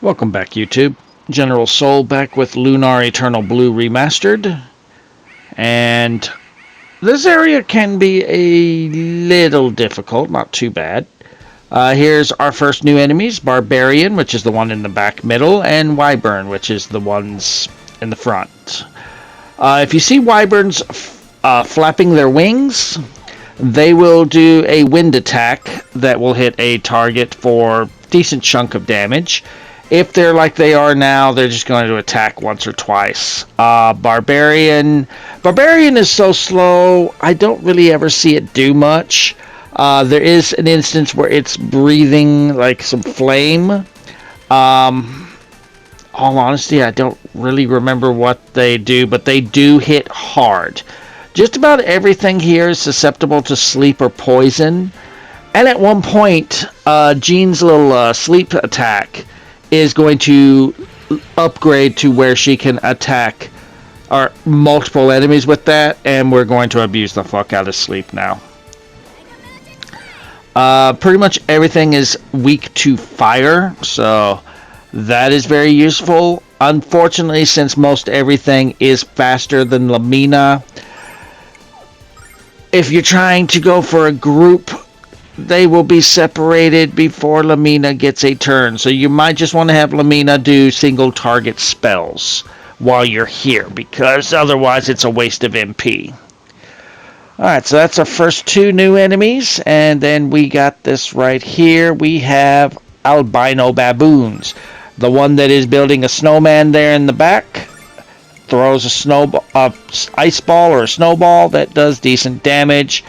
Welcome back, YouTube. General Soul back with Lunar Eternal Blue Remastered. And this area can be a little difficult, not too bad. Here's our first new enemies, Barbarian, which is the one in the back middle, and Wyvern, which is the ones in the front. If you see Wyverns flapping their wings, they will do a wind attack that will hit a target for a decent chunk of damage. If they're like they are now, they're just going to attack once or twice. Barbarian is so slow, I don't really ever see it do much. There is an instance where it's breathing like some flame. All honesty, I don't really remember what they do, but they do hit hard. Just about everything here is susceptible to sleep or poison. And at one point, Jean's little sleep attack is going to upgrade to where she can attack our multiple enemies with that, and we're going to abuse the fuck out of sleep now. Pretty much everything is weak to fire, so that is very useful. Unfortunately, since most everything is faster than Lamina, if you're trying to go for a group, they will be separated before Lamina gets a turn. So you might just want to have Lamina do single target spells while you're here, because otherwise it's a waste of MP. Alright, so that's our first two new enemies, and then we got this right here. We have albino baboons. The one that is building a snowman there in the back throws a ice ball or a snowball that does decent damage.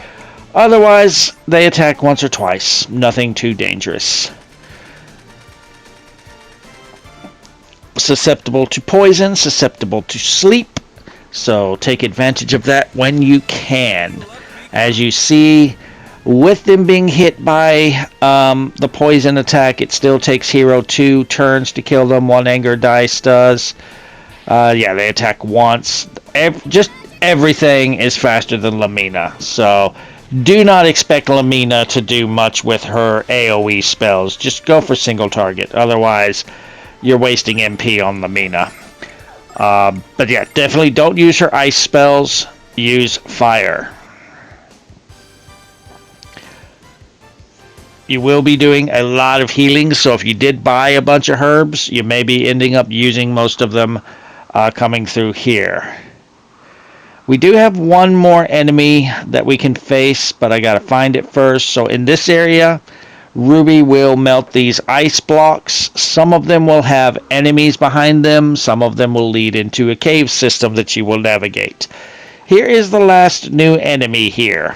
Otherwise, they attack once or twice. Nothing too dangerous. Susceptible to poison, susceptible to sleep. So take advantage of that when you can. As you see, with them being hit by the poison attack, it still takes Hero 2 turns to kill them. 1 anger dice does. Yeah, they attack once. Just everything is faster than Lamina. So do not expect Lamina to do much with her AoE spells. Just go for single target. Otherwise, you're wasting MP on Lamina. But yeah, definitely don't use her ice spells. Use fire. You will be doing a lot of healing, so if you did buy a bunch of herbs, you may be ending up using most of them coming through here. We do have one more enemy that we can face, but I gotta find it first. So in this area, Ruby will melt these ice blocks. Some of them will have enemies behind them. Some of them will lead into a cave system that you will navigate. Here is the last new enemy here.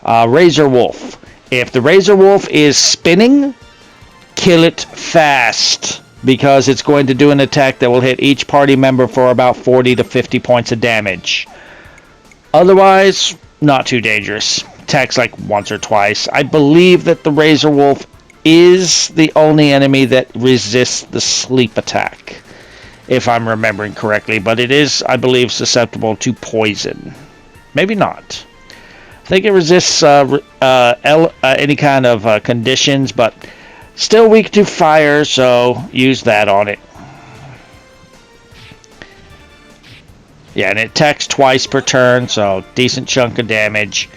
Razor Wolf. If the Razor Wolf is spinning, kill it fast, because it's going to do an attack that will hit each party member for about 40 to 50 points of damage. Otherwise, not too dangerous. Attacks like once or twice. I believe that the Razor Wolf is the only enemy that resists the sleep attack, if I'm remembering correctly, but it is, I believe, susceptible to poison. Maybe not. I think it resists any kind of conditions, but still weak to fire, so use that on it. Yeah, and it attacks twice per turn, so decent chunk of damage.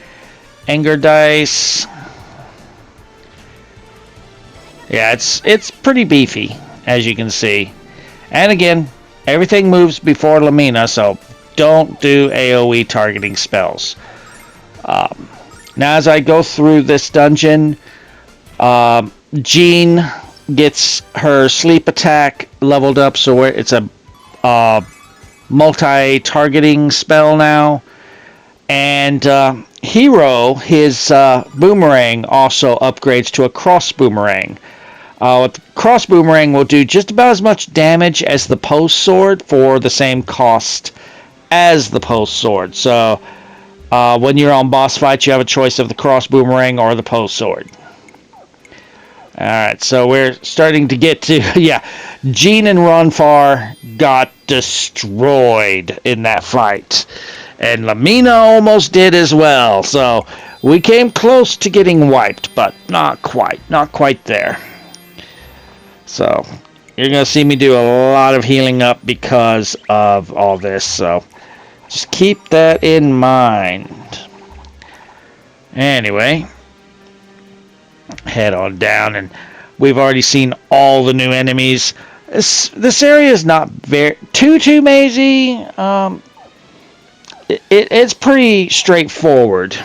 Anger dice. Yeah, it's pretty beefy, as you can see. And again, everything moves before Lamina, so don't do AoE targeting spells. Now as I go through this dungeon, Jean gets her sleep attack leveled up, so it's a multi-targeting spell now. And Hero, his boomerang also upgrades to a cross boomerang. The cross boomerang will do just about as much damage as the post sword for the same cost as the post sword. So when you're on boss fights, you have a choice of the cross boomerang or the post sword. Alright, so we're starting to get to, yeah, Jean and Ronfar got destroyed in that fight. And Lamina almost did as well, so we came close to getting wiped, but not quite there. So, you're going to see me do a lot of healing up because of all this, so just keep that in mind. Anyway, head on down, and we've already seen all the new enemies. This area is not too mazy. It's pretty straightforward.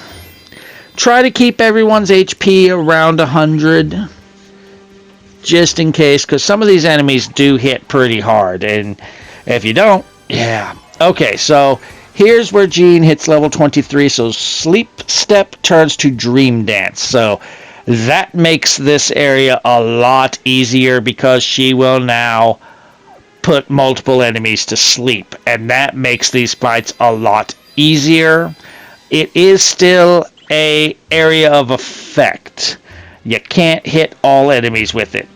Try to keep everyone's HP around 100, just in case, because some of these enemies do hit pretty hard, and if you don't, yeah. Okay, so here's where Jean hits level 23, so Sleep Step turns to Dream Dance, so that makes this area a lot easier because she will now put multiple enemies to sleep, and that makes these fights a lot easier. It is still a area of effect. You can't hit all enemies with it,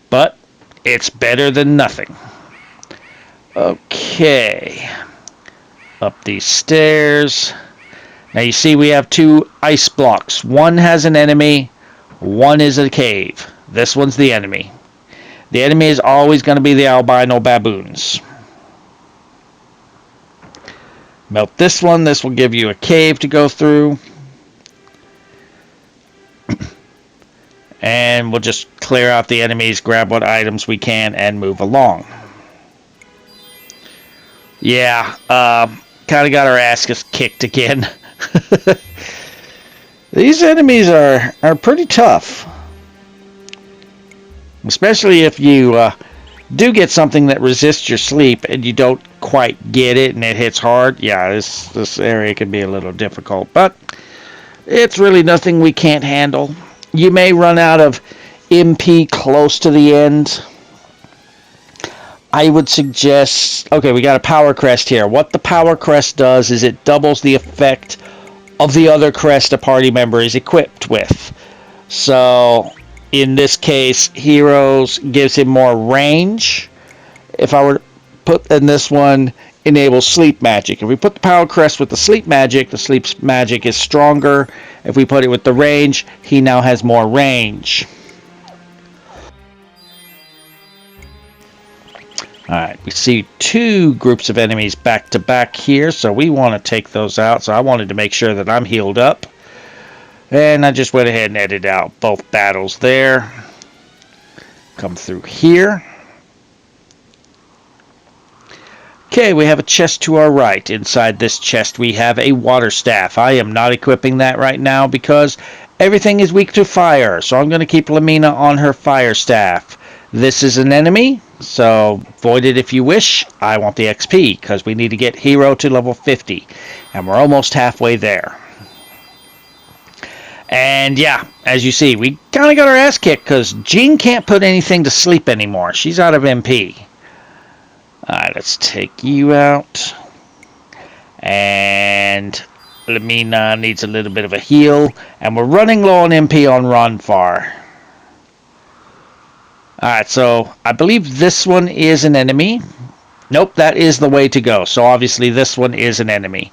but it's better than nothing. Okay, up these stairs. Now you see we have 2 ice blocks. One has an enemy, one is a cave. This one's the enemy. The enemy is always going to be the albino baboons. Melt this one. This will give you a cave to go through. And we'll just clear out the enemies, grab what items we can, and move along. Yeah, kind of got our asses kicked again. These enemies are pretty tough. Especially if you do get something that resists your sleep and you don't quite get it and it hits hard. Yeah, this area can be a little difficult, but it's really nothing we can't handle. You may run out of MP close to the end. I would suggest... Okay, we got a power crest here. What the power crest does is it doubles the effect of the other crest a party member is equipped with. So, in this case, Heroes gives him more range. If I were to put in this one, enables sleep magic. If we put the power crest with the sleep magic is stronger. If we put it with the range, he now has more range. Alright, we see 2 groups of enemies back to back here, so we want to take those out. So I wanted to make sure that I'm healed up. And I just went ahead and edited out both battles there. Come through here. Okay, we have a chest to our right. Inside this chest we have a water staff. I am not equipping that right now because everything is weak to fire. So I'm going to keep Lamina on her fire staff. This is an enemy, so void it if you wish. I want the XP because we need to get Hero to level 50. And we're almost halfway there. And yeah, as you see, we kind of got our ass kicked because Jean can't put anything to sleep anymore. She's out of MP. Alright, let's take you out. And Lamina needs a little bit of a heal. And we're running low on MP on Ronfar. Alright, so I believe this one is an enemy. Nope, that is the way to go. So obviously this one is an enemy.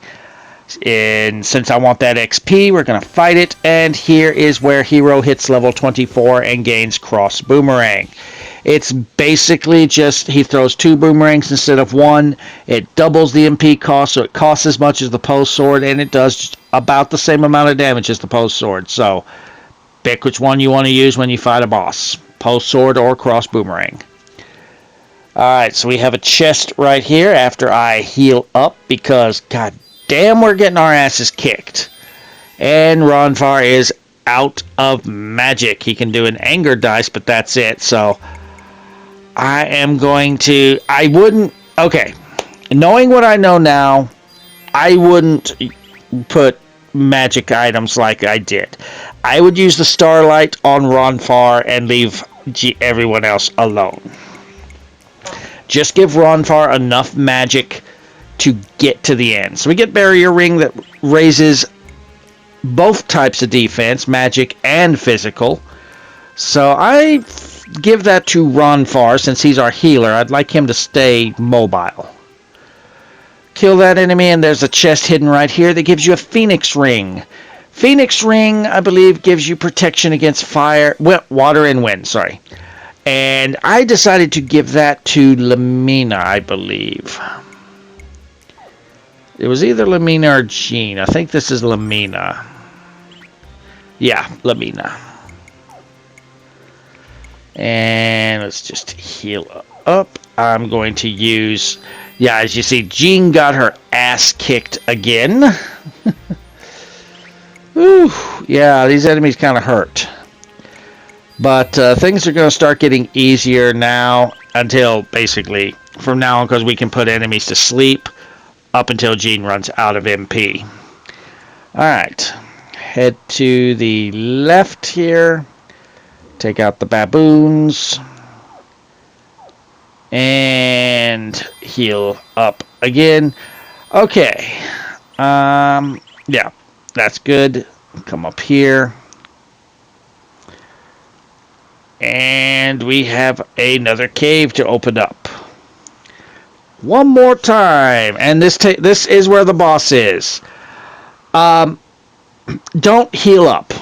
And since I want that XP, we're going to fight it. And here is where Hero hits level 24 and gains Cross Boomerang. It's basically just he throws 2 boomerangs instead of 1. It doubles the MP cost, so it costs as much as the Post Sword, and it does about the same amount of damage as the Post Sword. So pick which one you want to use when you fight a boss. Post Sword or Cross Boomerang. Alright, so we have a chest right here after I heal up because, god damn, we're getting our asses kicked. And Ronfar is out of magic. He can do an anger dice, but that's it. So I am going to... I wouldn't... Okay. Knowing what I know now, I wouldn't put magic items like I did. I would use the Starlight on Ronfar and leave everyone else alone. Just give Ronfar enough magic to get to the end. So we get Barrier Ring that raises both types of defense, magic and physical. So I give that to Ronfar since he's our healer. I'd like him to stay mobile. Kill that enemy and there's a chest hidden right here that gives you a Phoenix Ring. Phoenix Ring, I believe, gives you protection against fire, water and wind, sorry. And I decided to give that to Lamina, I believe. It was either Lamina or Jean. I think this is Lamina. Yeah, Lamina. And let's just heal up. I'm going to use... Yeah, as you see, Jean got her ass kicked again. Whew, yeah, these enemies kind of hurt. But things are going to start getting easier now until basically from now on, because we can put enemies to sleep up until Jean runs out of MP. Alright, head to the left here. Take out the baboons. And heal up again. Okay. Yeah, that's good. Come up here. And we have another cave to open up. One more time. And this is where the boss is. Don't heal up.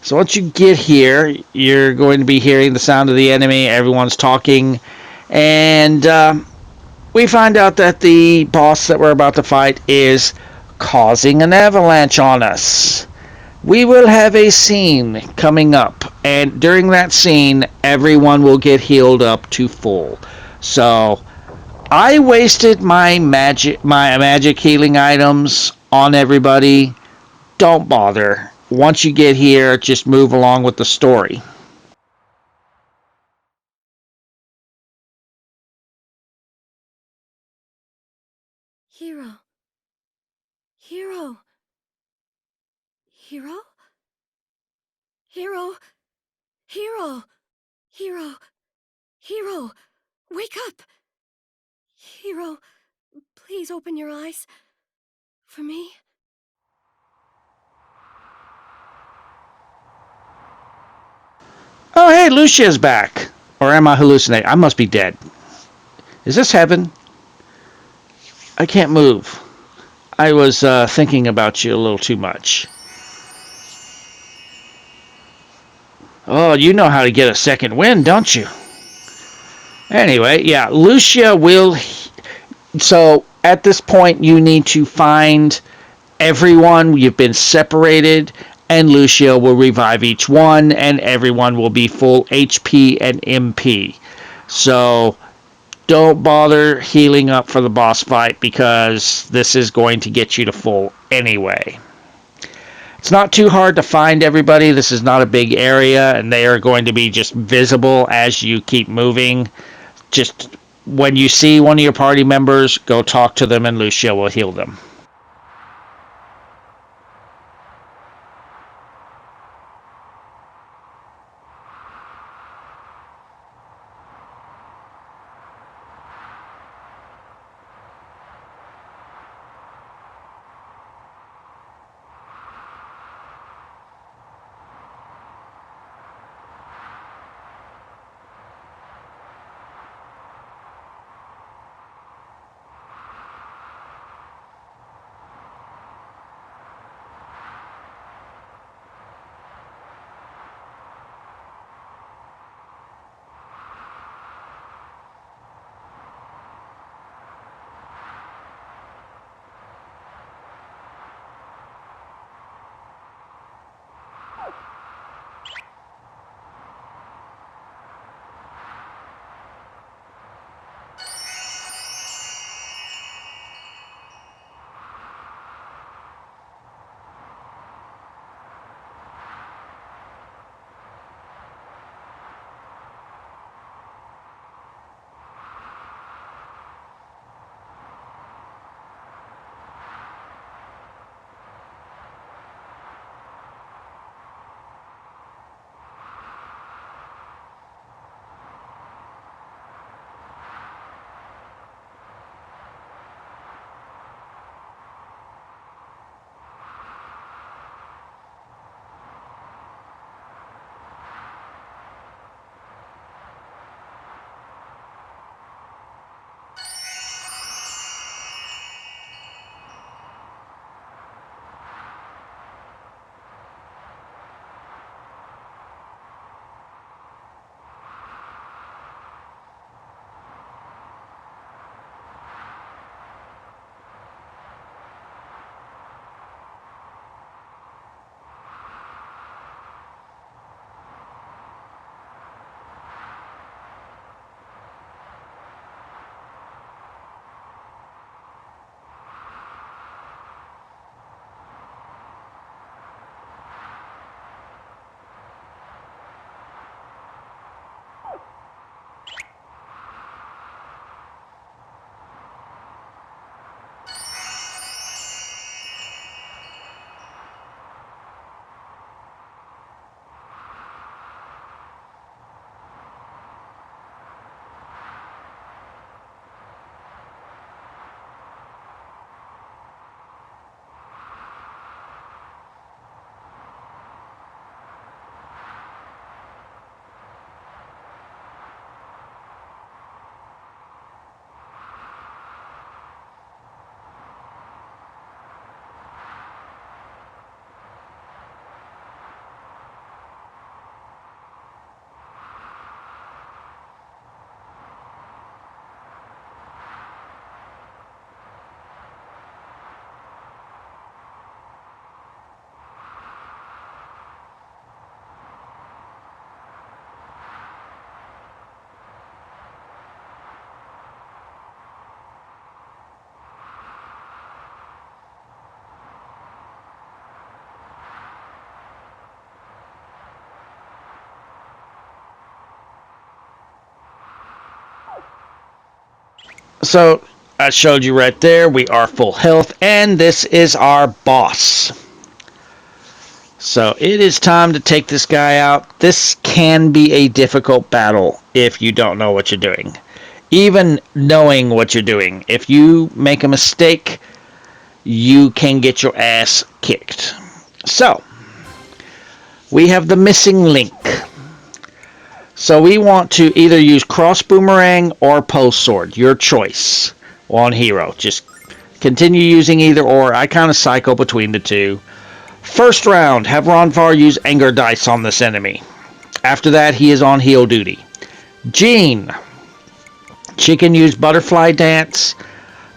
So once you get here, you're going to be hearing the sound of the enemy. Everyone's talking. And we find out that the boss that we're about to fight is causing an avalanche on us. We will have a scene coming up, and during that scene, everyone will get healed up to full. So, I wasted my magic healing items on everybody. Don't bother. Once you get here, just move along with the story. Hero. Hero. Hero? Hero. Hero. Hero. Hero. Wake up. Hero, please open your eyes. For me? Oh, hey, Lucia's back. Or am I hallucinating? I must be dead. Is this heaven? I can't move. I was thinking about you a little too much. Oh, you know how to get a second wind, don't you? Anyway, yeah, Lucia will... So, at this point, you need to find everyone. You've been separated, and Lucia will revive each one, and everyone will be full HP and MP. So, don't bother healing up for the boss fight, because this is going to get you to full anyway. It's not too hard to find everybody. This is not a big area, and they are going to be just visible as you keep moving. Just when you see one of your party members, go talk to them, and Lucia will heal them. So I showed you right there, we are full health, and this is our boss. So it is time to take this guy out. This can be a difficult battle if you don't know what you're doing. Even knowing what you're doing, if you make a mistake, you can get your ass kicked. So, we have the missing link. So we want to either use cross boomerang or post sword, your choice on hero. Just continue using either or. I kind of cycle between the two. First round, have Ronfar use anger dice on this enemy. After that, he is on heal duty. Jean, she can use butterfly dance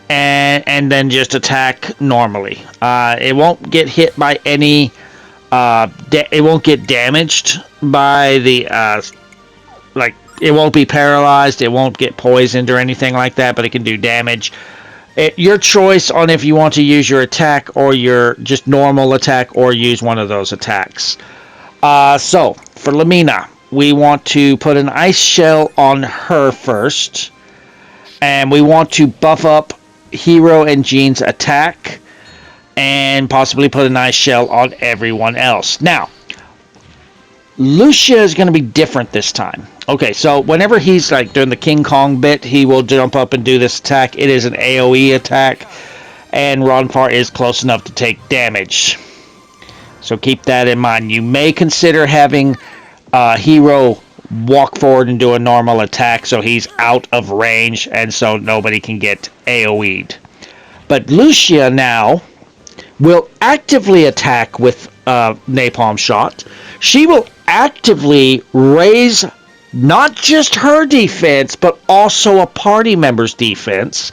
and then just attack normally. It won't get hit by any. It won't get damaged by the it won't be paralyzed. It won't get poisoned or anything like that. But it can do damage. Your choice on if you want to use your attack or your just normal attack or use one of those attacks. So for Lamina, we want to put an ice shell on her first. And we want to buff up Hero and Jean's attack. And possibly put an ice shell on everyone else. Now, Lucia is going to be different this time. Okay, so whenever he's like doing the King Kong bit, he will jump up and do this attack. It is an AoE attack, and Ronfar is close enough to take damage. So keep that in mind. You may consider having Hero walk forward and do a normal attack so he's out of range and so nobody can get AoE'd. But Lucia now will actively attack with Napalm Shot. She will actively raise not just her defense, but also a party member's defense.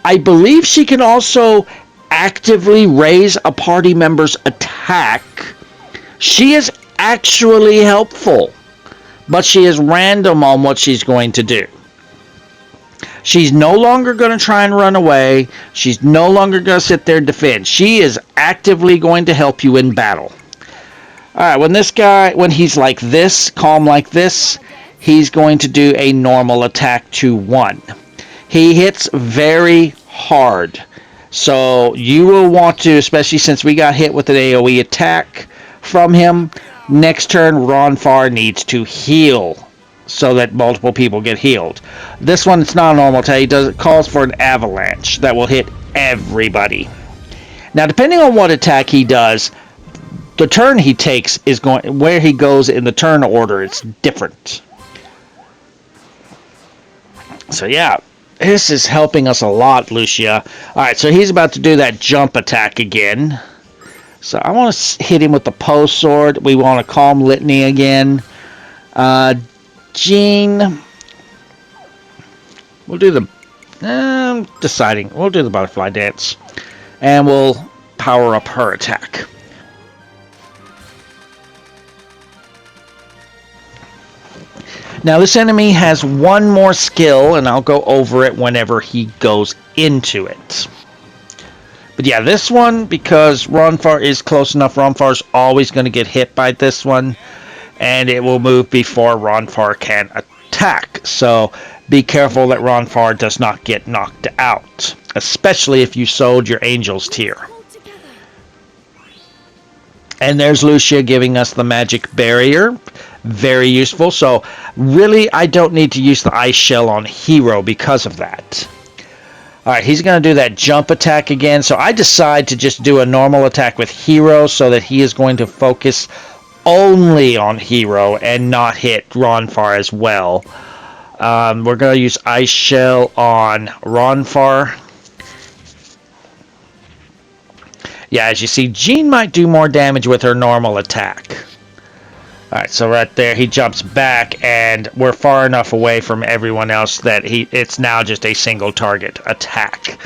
I believe she can also actively raise a party member's attack. She is actually helpful, but she is random on what she's going to do. She's no longer going to try and run away. She's no longer going to sit there and defend. She is actively going to help you in battle. Alright, when he's like this, calm like this, he's going to do a normal attack to 1. He hits very hard. So you will want to, especially since we got hit with an AoE attack from him, next turn Ronfar needs to heal so that multiple people get healed. This one, it's not a normal attack. It calls for an avalanche that will hit everybody. Now, depending on what attack he does, the turn he takes is going where he goes in the turn order. It's different. So yeah, this is helping us a lot, Lucia. All right, so he's about to do that jump attack again. So I want to hit him with the post sword. We want to calm Litany again. Jean, we'll do the deciding. We'll do the butterfly dance, and we'll power up her attack. Now this enemy has one more skill, and I'll go over it whenever he goes into it. But yeah, this one, because Ronfar is close enough, Ronfar's always going to get hit by this one, and it will move before Ronfar can attack. So be careful that Ronfar does not get knocked out, especially if you sold your Angel's Tear. And there's Lucia giving us the magic barrier. Very useful. So really, I don't need to use the ice shell on Hero because of that. Alright, he's going to do that jump attack again. So I decide to just do a normal attack with Hero so that he is going to focus only on Hero and not hit Ronfar as well. We're going to use ice shell on Ronfar. Yeah, as you see, Jean might do more damage with her normal attack. Alright, so right there, he jumps back, and we're far enough away from everyone else that it's now just a single target attack.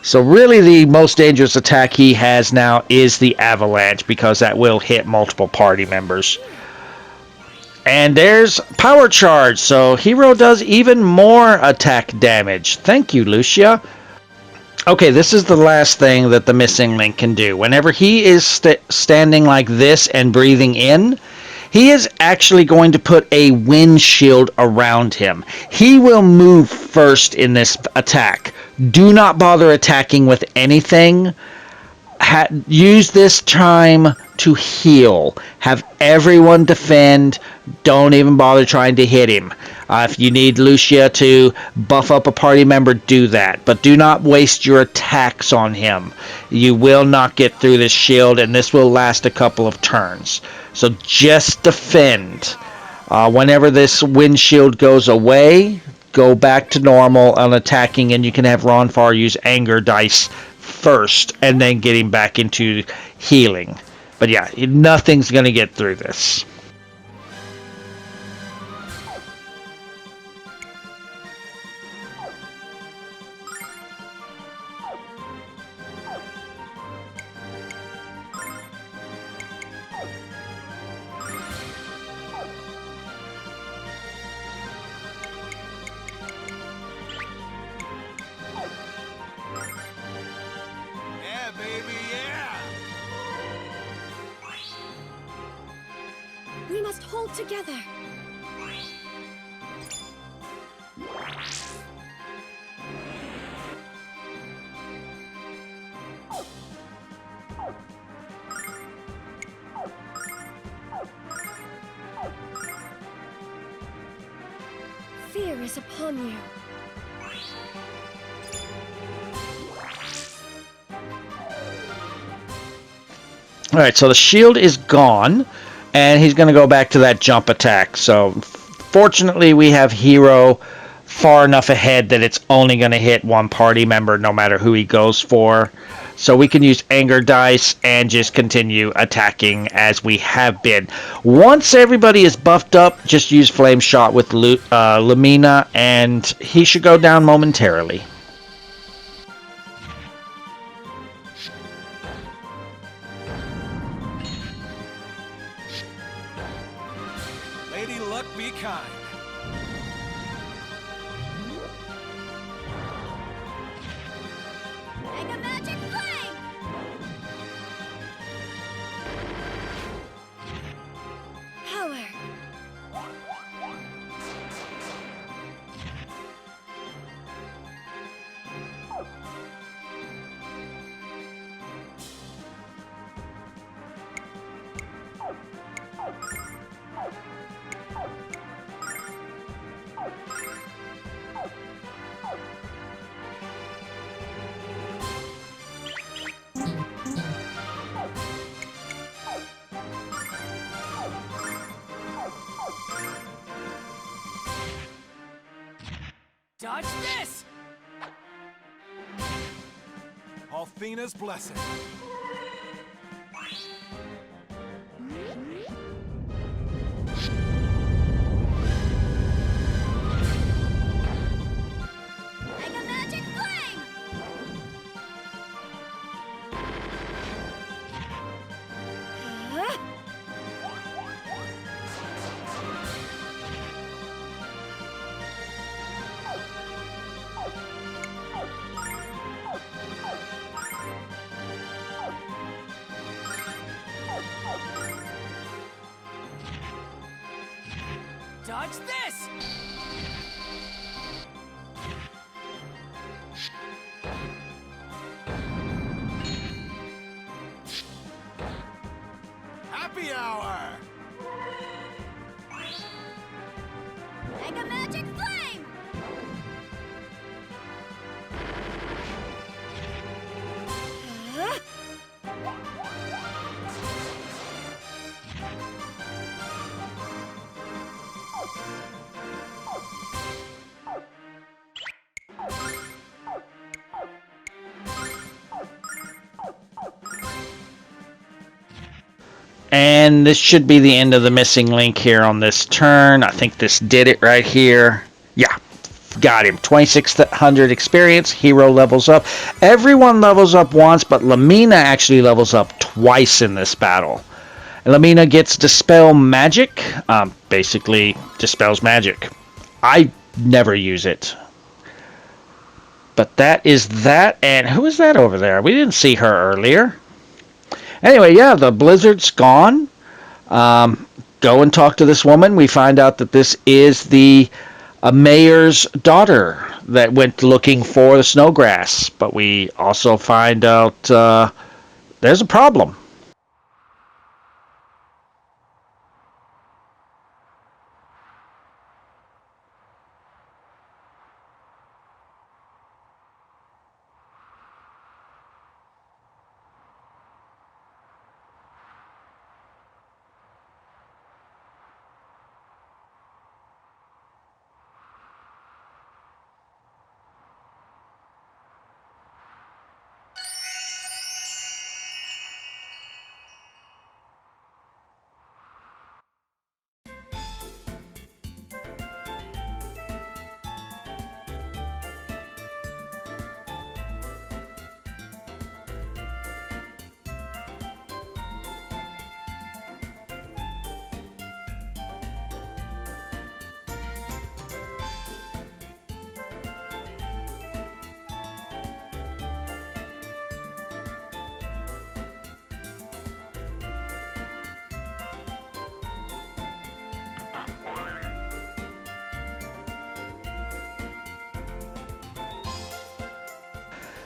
So really the most dangerous attack he has now is the avalanche, because that will hit multiple party members. And there's power charge, so Hero does even more attack damage. Thank you, Lucia. Okay, this is the last thing that the missing link can do. Whenever he is standing like this and breathing in, He is actually going to put a wind shield around him. He will move first in this attack. Do not bother attacking with anything. Use this time to heal. Have everyone defend. Don't even bother trying to hit him. If you need Lucia to buff up a party member, do that. But do not waste your attacks on him. You will not get through this shield, and this will last a couple of turns. So just defend. Whenever this wind shield goes away, go back to normal on attacking, and you can have Ronfar use anger dice first and then getting back into healing. But yeah, nothing's going to get through this. We must hold together. Fear is upon you. Alright, so the shield is gone, and he's going to go back to that jump attack. So, fortunately, we have Hero far enough ahead that it's only going to hit one party member no matter who he goes for. So we can use anger dice and just continue attacking as we have been. Once everybody is buffed up, just use Flame Shot with Lamina, and he should go down momentarily. Lady Luck be kind. Mega Magic Flame! Power! Dodge this! Althena's blessing. Mega Magic Flame! Dodge this! Happy hour! Mega Magic Flame! And this should be the end of the missing link here on this turn. I think this did it right here. Yeah, got him. 2600 experience. Hero levels up. Everyone levels up once, but Lamina actually levels up twice in this battle. And Lamina gets Dispel Magic. Basically, dispels magic. I never use it. But that is that. And who is that over there? We didn't see her earlier. Anyway, yeah, the blizzard's gone. go and talk to this woman. We find out that this is the mayor's daughter that went looking for the snowgrass. But we also find out there's a problem.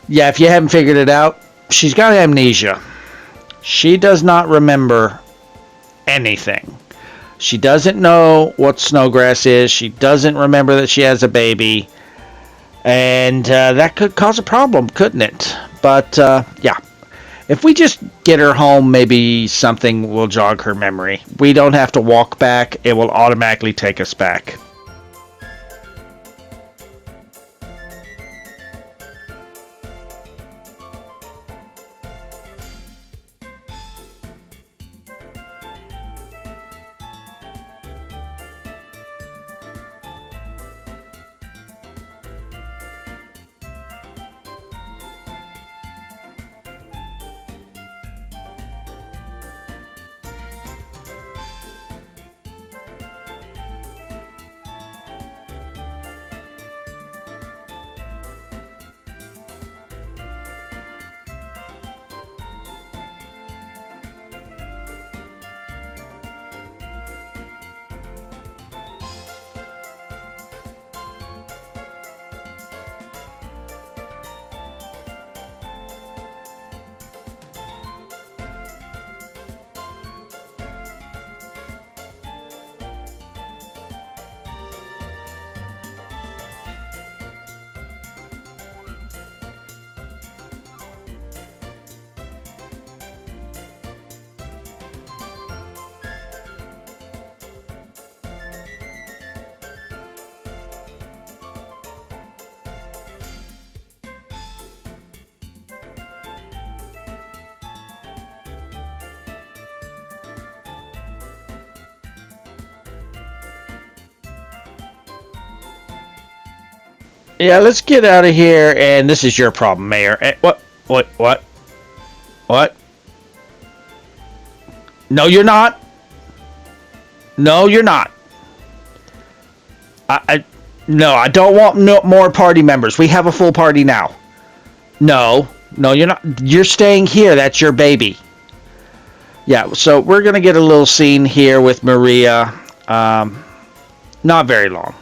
Yeah, if you haven't figured it out, she's got amnesia. She does not remember anything. She doesn't know what snowgrass is. She doesn't remember that she has a baby. And that could cause a problem, couldn't it? But yeah, if we just get her home, maybe something will jog her memory. We don't have to walk back, it will automatically take us back. Yeah, let's get out of here, and this is your problem, Mayor. What? What? What? What? No, you're not. No, you're not. I no, I don't want no more party members. We have a full party now. No, no, you're not. You're staying here. That's your baby. Yeah, so we're gonna get a little scene here with Maria. Not very long.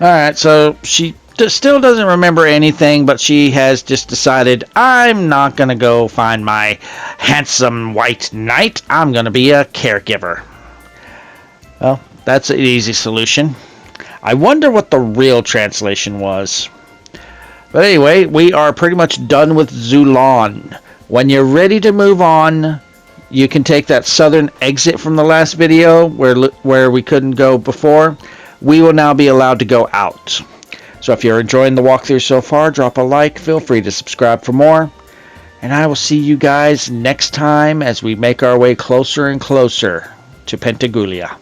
Alright, so she still doesn't remember anything, but she has just decided, I'm not going to go find my handsome white knight. I'm going to be a caregiver. Well, that's an easy solution. I wonder what the real translation was. But anyway, we are pretty much done with Zulan. When you're ready to move on, you can take that southern exit from the last video where we couldn't go before. We will now be allowed to go out. So if you're enjoying the walkthrough so far, drop a like, feel free to subscribe for more. And I will see you guys next time as we make our way closer and closer to Pentagoulia.